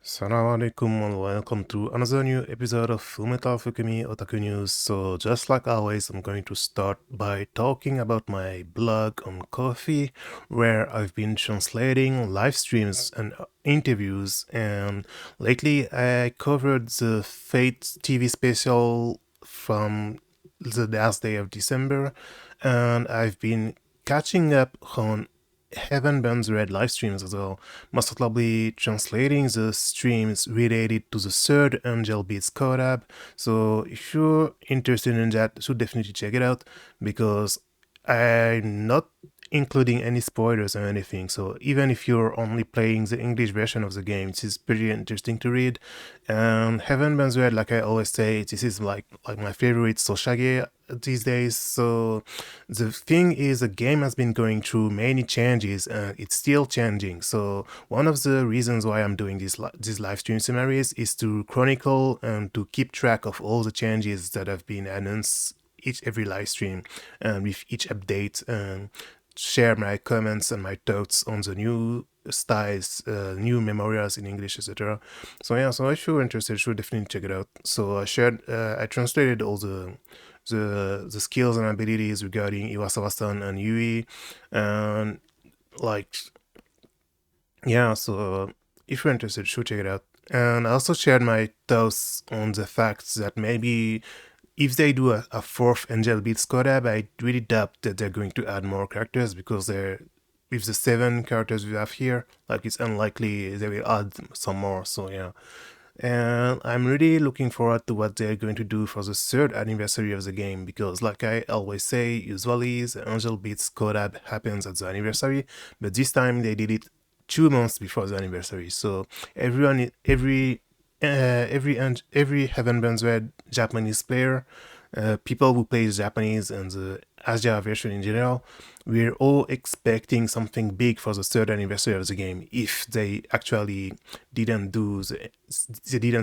Assalamu alaikum and welcome to another new episode of Fullmetal Fukumi Otaku News. So just like always, I'm going to start by talking about my blog on Coffee, where I've been translating live streams and interviews, and lately I covered the Fate TV special from the last day of December, and I've been catching up on Heaven Burns Red live streams as well, most notably translating the streams related to the third Angel Beats collab. So if you're interested in that, you should definitely check it out because I'm not including any spoilers or anything. So even if you're only playing the English version of the game, this is pretty interesting to read. And Heaven Burns Red, like I always say, this is like my favorite Soshage these days. So the thing is, the game has been going through many changes and it's still changing. So one of the reasons why I'm doing this live stream series is to chronicle and to keep track of all the changes that have been announced every live stream, and with each update, and share my comments and my thoughts on the new styles, new memorials in English, etc. So yeah, so if you're interested, you should definitely check it out. So I translated all the skills and abilities regarding Iwasawa-san and Yui, and like yeah, so if you're interested, you should check it out. And I also shared my thoughts on the fact that maybe if they do a fourth Angel Beats collab, I really doubt that they're going to add more characters because they're with the 7 characters we have here, like it's unlikely they will add some more. So yeah. And I'm really looking forward to what they're going to do for the 3rd anniversary of the game, because like I always say, usually the Angel Beats collab happens at the anniversary, but this time they did it 2 months before the anniversary. So every Heaven Burns Red Japanese player, people who play Japanese and the Asia version in general, we're all expecting something big for the 3rd anniversary of the game if they actually didn't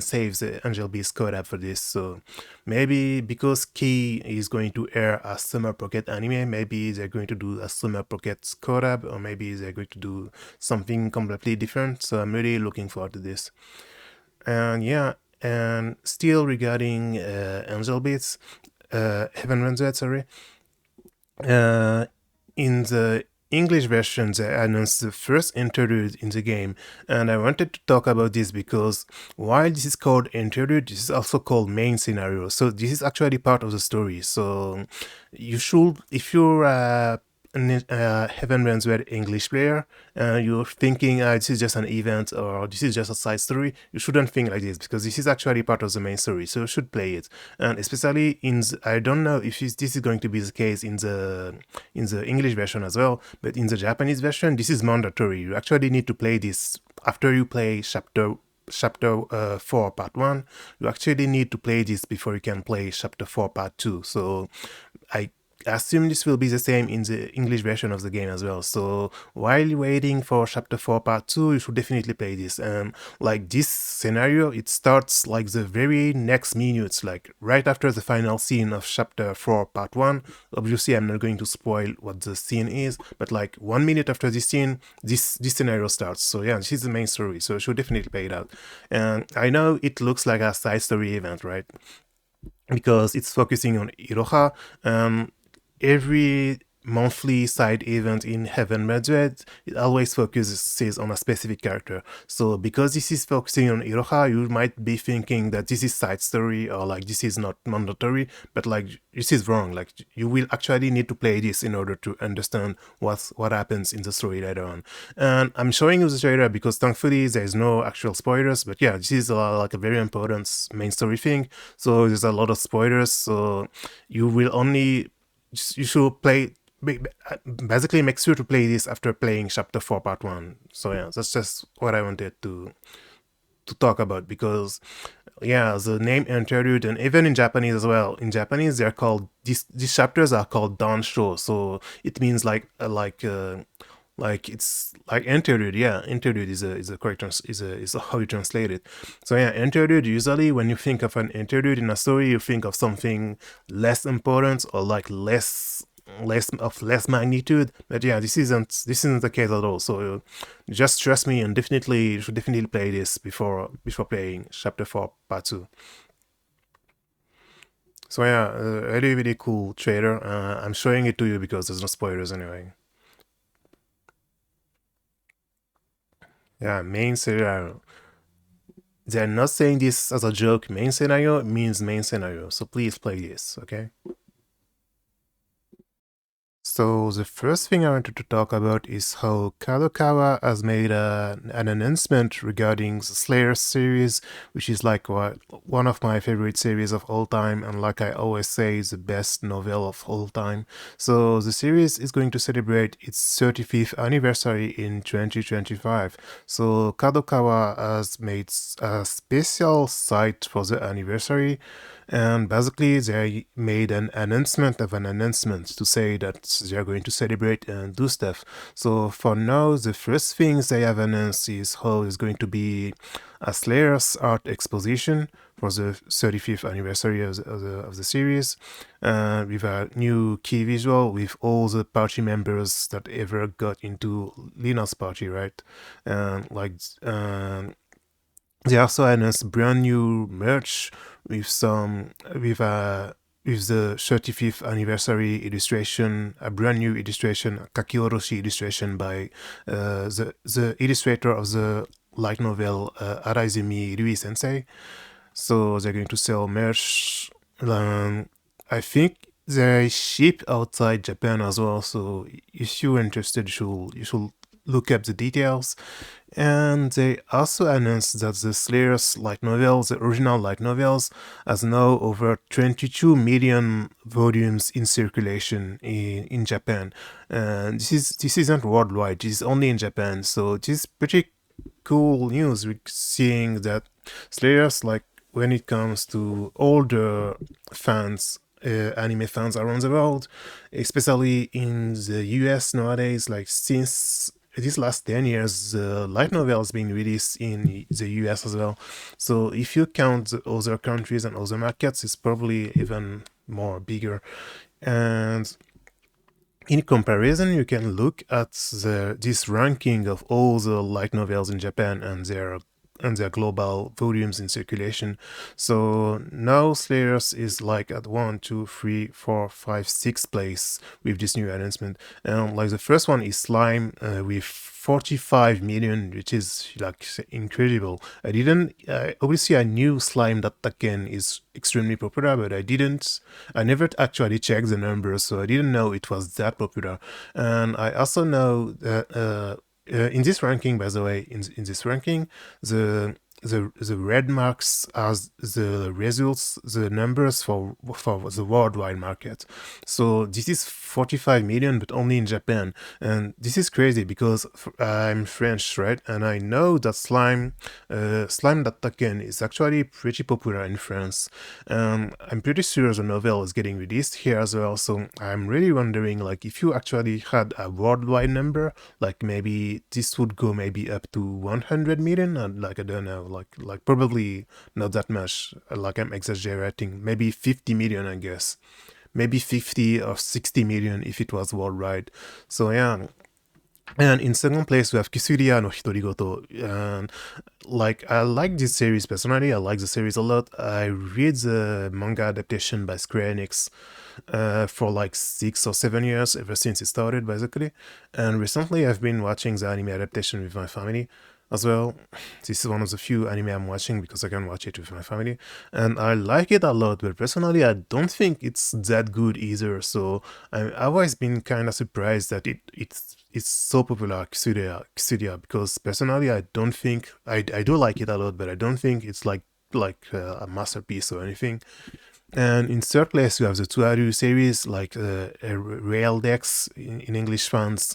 save the Angel Beats collab for this. So maybe because Key is going to air a Summer Pocket anime, maybe they're going to do a Summer Pocket collab, or maybe they're going to do something completely different. So I'm really looking forward to this. And yeah, and still regarding Angel Beats, Heaven Runs Red, sorry. In the English version, they announced the first interlude in the game, and I wanted to talk about this because while this is called interlude, this is also called main scenario. So this is actually part of the story. So you should, if you're Heaven Runs Red English player, you're thinking this is just an event or this is just a side story, you shouldn't think like this because this is actually part of the main story. So you should play it, and especially I don't know if this is going to be the case in the English version as well, but in the Japanese version, this is mandatory. You actually need to play this after you play chapter 4 part 1. You actually need to play this before you can play chapter 4 part 2. So I assume this will be the same in the English version of the game as well. So while you're waiting for chapter 4 part 2, you should definitely play this. And like this scenario, it starts like the very next minutes, like right after the final scene of chapter 4 part 1. Obviously I'm not going to spoil what the scene is, but like 1 minute after this scene, this scenario starts. So yeah, this is the main story, so you should definitely play it out. And I know it looks like a side story event, right? Because it's focusing on Iroha. Every monthly side event in Heaven Madrid, it always focuses on a specific character. So because this is focusing on Iroha, you might be thinking that this is side story or like this is not mandatory, but like this is wrong. Like you will actually need to play this in order to understand what happens in the story later on. And I'm showing you the trailer because thankfully there's no actual spoilers, but yeah, this is like a very important main story thing. So there's a lot of spoilers, so you should play, basically make sure to play this after playing chapter 4 part 1. So yeah, that's just what I wanted to talk about, because yeah, the name interlude, and even in Japanese as well, in Japanese they're called, these chapters are called dansho, so it means like it's like interlude. Yeah, interlude is a correct is how you translate it. So yeah, interlude, usually when you think of an interlude in a story, you think of something less important or like less less magnitude. But yeah, this isn't the case at all. So just trust me, and definitely you should definitely play this before playing Chapter 4 Part 2. So yeah, really really cool trailer. I'm showing it to you because there's no spoilers anyway. Yeah, main scenario. They're not saying this as a joke. Main scenario means main scenario. So please play this, okay? So the first thing I wanted to talk about is how Kadokawa has made an announcement regarding the Slayer series, which is like one of my favorite series of all time, and like I always say, the best novel of all time. So the series is going to celebrate its 35th anniversary in 2025. So Kadokawa has made a special site for the anniversary, and basically, they made an announcement of an announcement to say that they are going to celebrate and do stuff. So for now, the first things they have announced is how there's going to be a Slayer's art exposition for the 35th anniversary of the series, with a new key visual with all the party members that ever got into Lina's party, right? And they also announced brand new merch with some with the 35th anniversary illustration, a brand new illustration, a kakioroshi illustration by the illustrator of the light novel Araizumi Rui Sensei. So they're going to sell merch. I think they ship outside Japan as well. So if you're interested, you should look up the details. And they also announced that the Slayer's light novels, the original light novels, has now over 22 million volumes in circulation in Japan. And this isn't worldwide; this is only in Japan. So this is pretty cool news. We're seeing that Slayers, like when it comes to older fans, anime fans around the world, especially in the US nowadays, like since these last 10 years, the light novel has been released in the US as well. So if you count the other countries and other markets, it's probably even more bigger. And in comparison, you can look at this ranking of all the light novels in Japan and their global volumes in circulation. So now Slayers is like at 1, 2, 3, 4, 5, 6 place with this new announcement. And like the first one is Slime with 45 million, which is like incredible. Obviously I knew Slime that Taken is extremely popular, but I never actually checked the numbers, so I didn't know it was that popular. And I also know that in this ranking, by the way, in this ranking, the red marks as the results, the numbers for the worldwide market. So this is 45 million, but only in Japan. And this is crazy because I'm French, right? And I know that Slime that Taken is actually pretty popular in France. I'm pretty sure the novel is getting released here as well. So I'm really wondering, like, if you actually had a worldwide number, like maybe this would go maybe up to 100 million, and like I don't know, like probably not that much. Like I'm exaggerating, maybe 50 million, I guess. Maybe 50 or 60 million if it was worldwide. So yeah. And in second place, we have Kisuria no Hitorigoto. And like, I like this series personally. I like the series a lot. I read the manga adaptation by Square Enix for like 6 or 7 years, ever since it started, basically. And recently, I've been watching the anime adaptation with my family as well. This is one of the few anime I'm watching because I can watch it with my family, and I like it a lot. But personally, I don't think it's that good either. So I've always been kind of surprised that it's so popular, Xudia, because personally, I don't think I do like it a lot, but I don't think it's like a masterpiece or anything. And in third place, you have the Tuaru series, like Rail Decks in English fans.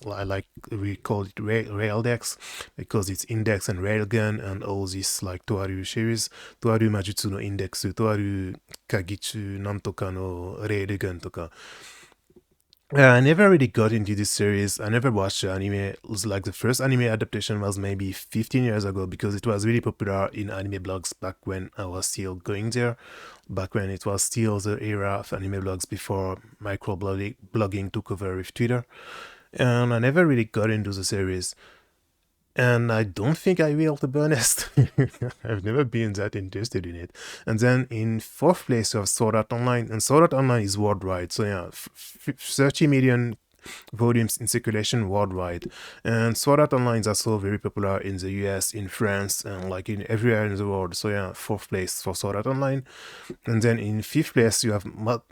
We call it Rail Decks because it's Index and Railgun and all these like Tuaru series. Tuaru Majutsu no Index, Tuaru Kagitsu Nantoka no Railgun toka. I never really got into this series. I never watched the anime. It was like the first anime adaptation was maybe 15 years ago because it was really popular in anime blogs back when I was still going there. Back when it was still the era of anime blogs before blogging took over with Twitter. And I never really got into the series. And I don't think I will, to be honest. I've never been that interested in it. And then in fourth place, you have Sword Art Online, and Sword Art Online is worldwide. So yeah, 30 million volumes in circulation worldwide. And Sword Art Online is also very popular in the US, in France, and like in everywhere in the world. So yeah, fourth place for Sword Art Online. And then in fifth place, you have Mahoka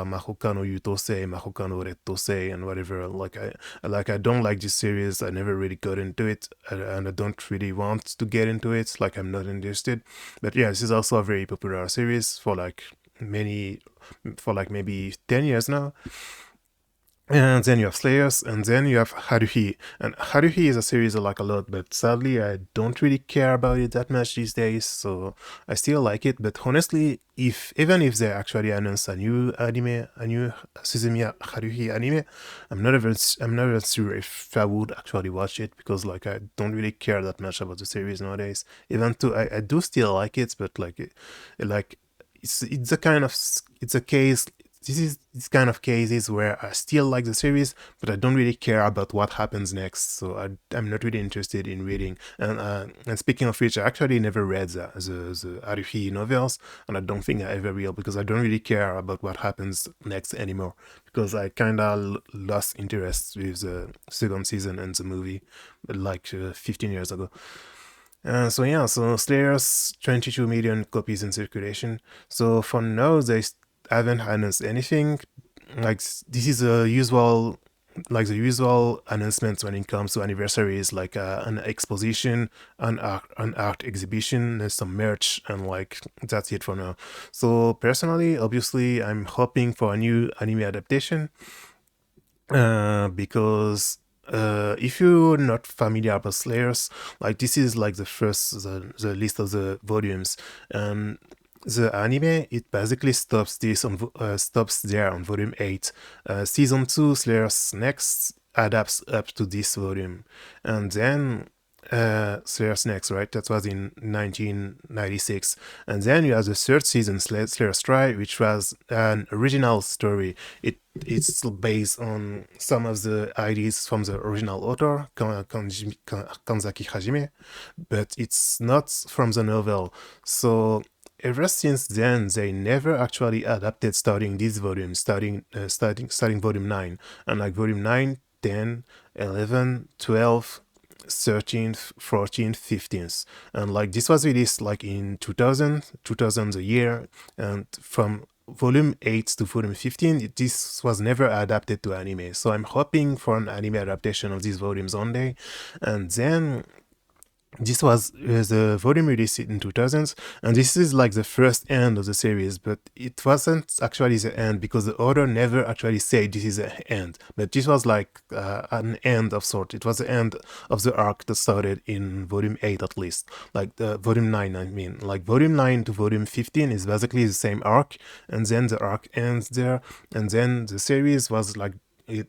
no Yutose, Mahoka no Rettose, and whatever. I don't like this series. I never really got into it, and I don't really want to get into it. Like, I'm not interested. But yeah, this is also a very popular series for like maybe 10 years now. And then you have Slayers, and then you have Haruhi. And Haruhi is a series I like a lot, but sadly I don't really care about it that much these days, so I still like it. But honestly, if even if they actually announce a new anime, a new Suzumiya Haruhi anime, I'm not even sure if I would actually watch it, because like I don't really care that much about the series nowadays. Even though I do still like it, but like it's a kind of it's a case this is this kind of cases where I still like the series, but I don't really care about what happens next. So I'm not really interested in reading. And speaking of which, I actually never read the Haruhi novels, and I don't think I ever will, because I don't really care about what happens next anymore. Because I kind of lost interest with the second season and the movie, like 15 years ago. So yeah, so Slayers 22 million copies in circulation. So for now, they haven't announced anything. Like, this is a usual, like the usual announcements when it comes to anniversaries, like an exposition, an art exhibition, and some merch, and like that's it for now. So personally, obviously, I'm hoping for a new anime adaptation, because if you're not familiar with Slayers, like this is like the list of the volumes. The anime, it basically stops there on volume 8. Season 2, Slayers Next, adapts up to this volume, and then Slayers Next, right? That was in 1996. And then you have the third season, Slayers Try, which was an original story. It's based on some of the ideas from the original author, Kanzaki Hajime, but it's not from the novel. So ever since then, they never actually adapted starting this volume, starting volume 9. And like volume 9, 10, 11, 12, 13th, 14th, 15th. And like this was released like in 2000 a year. And from volume 8 to volume 15, this was never adapted to anime. So I'm hoping for an anime adaptation of these volumes one day. And then this was the volume released in 2000s, and this is like the first end of the series, but it wasn't actually the end, because the author never actually said this is the end. But this was like an end of sort. It was the end of the arc that started in volume 8 at least. Like the volume 9, I mean. Like volume 9 to volume 15 is basically the same arc, and then the arc ends there, and then the series was like the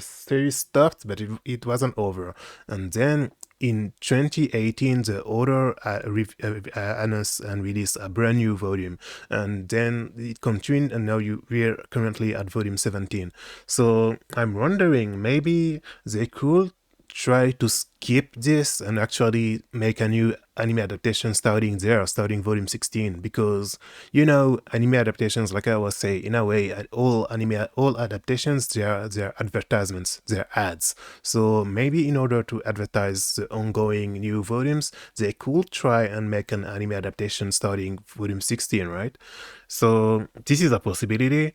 series stopped, but it wasn't over. And then in 2018, the author announced and released a brand new volume, and then it continued, and now we're currently at volume 17. So I'm wondering, maybe they could try to skip this and actually make a new anime adaptation starting volume 16, because anime adaptations, like I was saying, in a way, all adaptations, they're advertisements, they're ads. So maybe in order to advertise the ongoing new volumes, they could try and make an anime adaptation starting volume 16, right? So this is a possibility.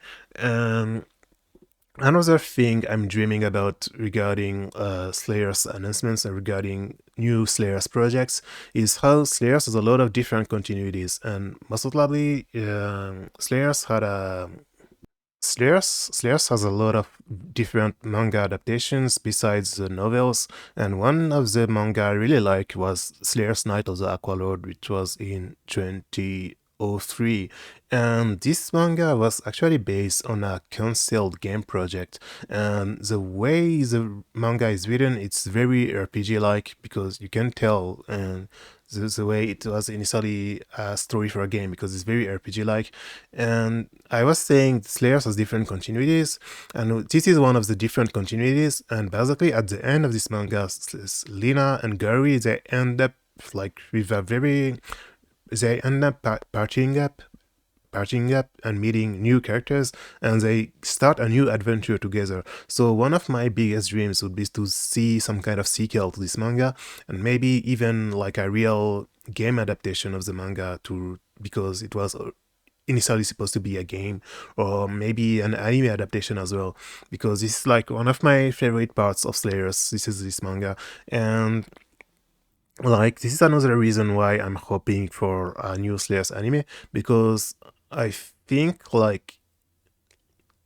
Another thing I'm dreaming about regarding Slayer's announcements and regarding new Slayer's projects is how Slayer's has a lot of different continuities, and most notably, Slayer's has a lot of different manga adaptations besides the novels, and one of the manga I really like was Slayer's Night of the Aqualord, which was in 20. 2003. And this manga was actually based on a canceled game project. And the way the manga is written, it's very RPG-like because you can tell, and the way it was initially a story for a game because it's very RPG-like. And I was saying Slayers has different continuities, and this is one of the different continuities. And basically, at the end of this manga, Lina and Gary, they end up like with a very, they end up patching up and meeting new characters, and they start a new adventure together. So one of my biggest dreams would be to see some kind of sequel to this manga, and maybe even like a real game adaptation of the manga, to because it was initially supposed to be a game, or maybe an anime adaptation as well, because this is like one of my favorite parts of Slayers. This is this manga. And like this is another reason why I'm hoping for a new Slayers anime, because I think like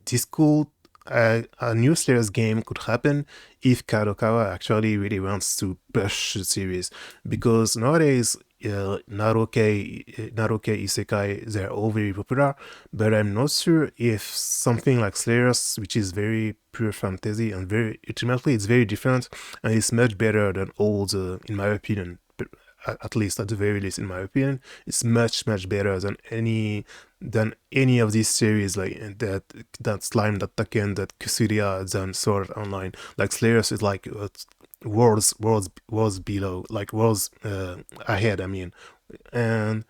this could a new Slayers game could happen if Kadokawa actually really wants to push the series, because nowadays Naruke Isekai, they're all very popular, but I'm not sure if something like Slayers, which is very pure fantasy and very ultimately it's very different, and it's much better than all the, in my opinion, at least at the very least in my opinion, it's much better than any of these series, like that Slime, that Taken, that Kusuria, than Sword Art Online. Like Slayers is like worlds below, like worlds ahead, I mean. And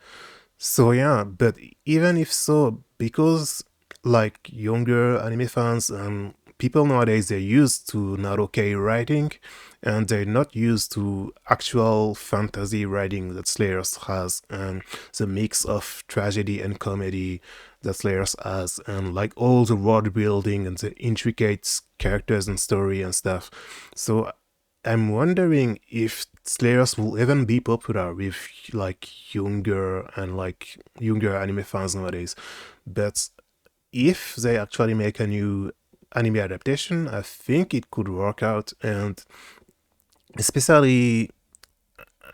so yeah, but even if so, because like younger anime fans and people nowadays, they're used to Naruke writing, and they're not used to actual fantasy writing that Slayers has, and the mix of tragedy and comedy that Slayers has, and like all the world building and the intricate characters and story and stuff. So I'm wondering if Slayers will even be popular with like younger anime fans nowadays. But if they actually make a new anime adaptation, I think it could work out. And especially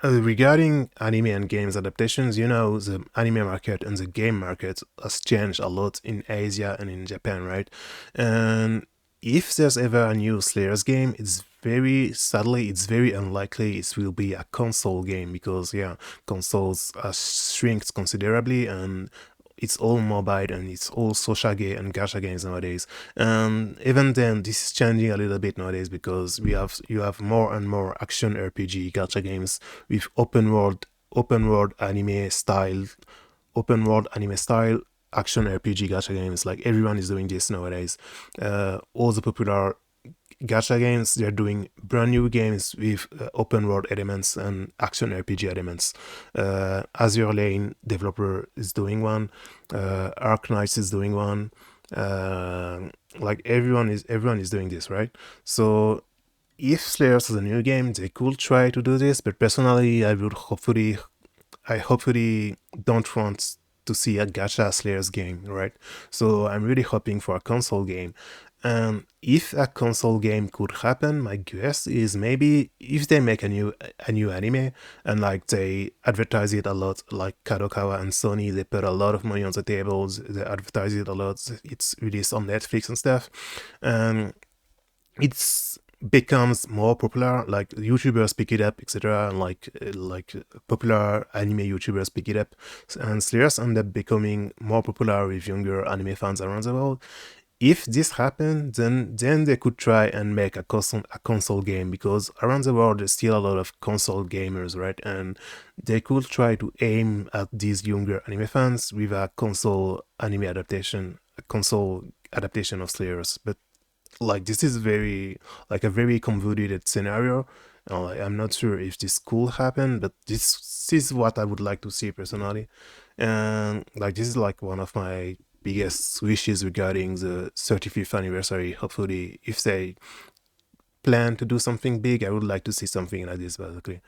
regarding anime and games adaptations, the anime market and the game market has changed a lot in Asia and in Japan, right? And if there's ever a new Slayers game, it's very unlikely it will be a console game, because yeah, consoles are shrinked considerably, and it's all mobile and it's all social game and gacha games nowadays. Even then, this is changing a little bit nowadays, because you have more and more action RPG gacha games with open world anime style, action RPG gacha games. Like everyone is doing this nowadays. All the popular gacha games, they're doing brand new games with open world elements and action RPG elements. Azure Lane developer is doing one. Arc Knights is doing one. Like everyone is doing this, right? So if Slayers has a new game, they could try to do this. But personally, I hopefully don't want to see a gacha Slayers game, right? So I'm really hoping for a console game. And if a console game could happen, my guess is maybe if they make a new anime, and like they advertise it a lot, like Kadokawa and Sony, they put a lot of money on the tables, they advertise it a lot, it's released on Netflix and stuff, and it's becomes more popular, like YouTubers pick it up, etc., and like popular anime YouTubers pick it up, and Slayers end up becoming more popular with younger anime fans around the world. If this happened, then they could try and make a console game, because around the world there's still a lot of console gamers, right? And they could try to aim at these younger anime fans with a console adaptation of Slayers. But like this is very like a very convoluted scenario. Like, I'm not sure if this could happen, but this is what I would like to see personally. And like this is like one of my biggest wishes regarding the 35th anniversary. Hopefully, if they plan to do something big, I would like to see something like this basically.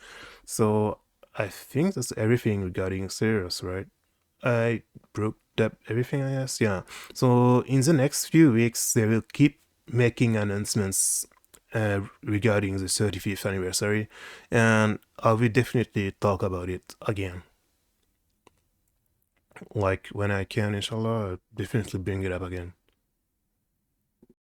So I think that's everything regarding Sirius, right? I broke up everything, I guess. Yeah. So in the next few weeks, they will keep making announcements regarding the 35th anniversary, and I will definitely talk about it again. Like when I can, inshallah, I'll definitely bring it up again.